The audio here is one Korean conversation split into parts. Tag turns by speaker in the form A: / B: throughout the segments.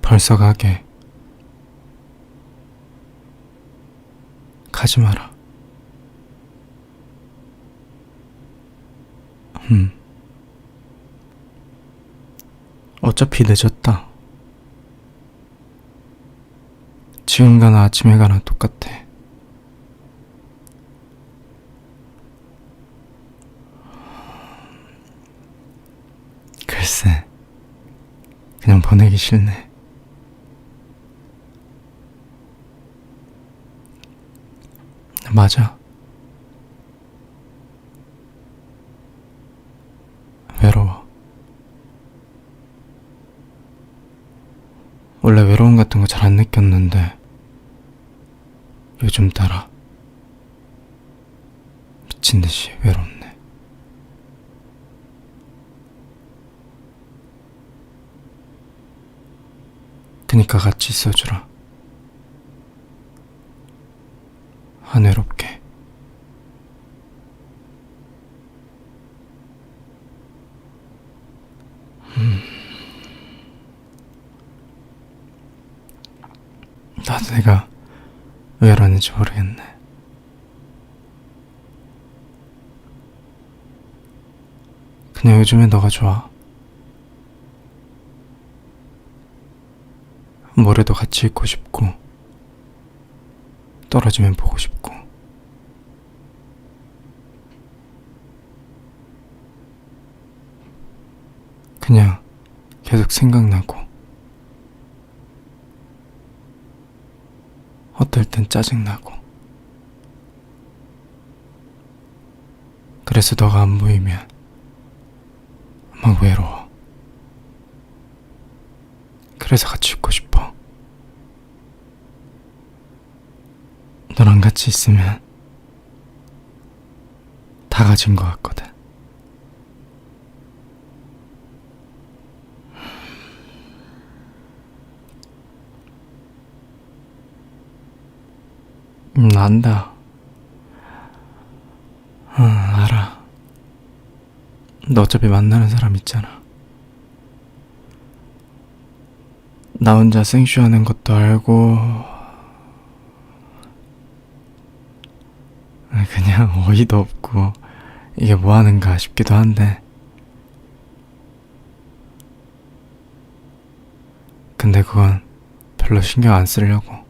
A: 벌써 가게. 가지 마라. 어차피 늦었다. 지금 가나 아침에 가나 똑같아. 글쎄, 그냥 보내기 싫네. 맞아. 외로워. 원래 외로움 같은 거 잘 안 느꼈는데 요즘 따라 미친 듯이 외롭네. 그니까 같이 있어주라. 안 외롭게. 나도 내가 왜 이러는지 모르겠네. 그냥 요즘에 너가 좋아. 모레도 같이 있고 싶고 떨어지면 보고 싶고 그냥 계속 생각나고 어떨 땐 짜증나고. 그래서 너가 안 보이면 막 외로워. 그래서 같이 있고 싶어. 너랑 같이 있으면 다 가진 것 같거든. 안다. 알아. 너 어차피 만나는 사람 있잖아. 나 혼자 생쇼하는 것도 알고 그냥 어이도 없고 이게 뭐 하는가 싶기도 한데 근데 그건 별로 신경 안 쓰려고.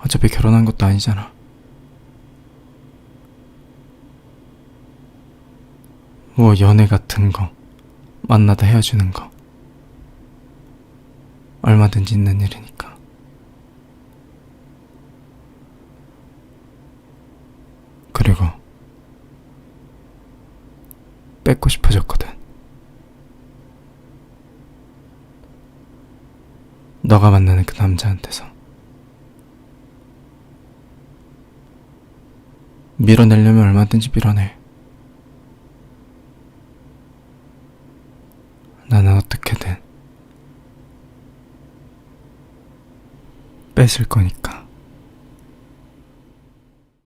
A: 어차피 결혼한 것도 아니잖아. 뭐 연애 같은 거 만나다 헤어지는 거 얼마든지 있는 일이니까. 그리고 뺏고 싶어졌거든. 너가 만나는 그 남자한테서 밀어내려면 얼마든지 밀어내. 나는 어떻게든 뺏을 거니까.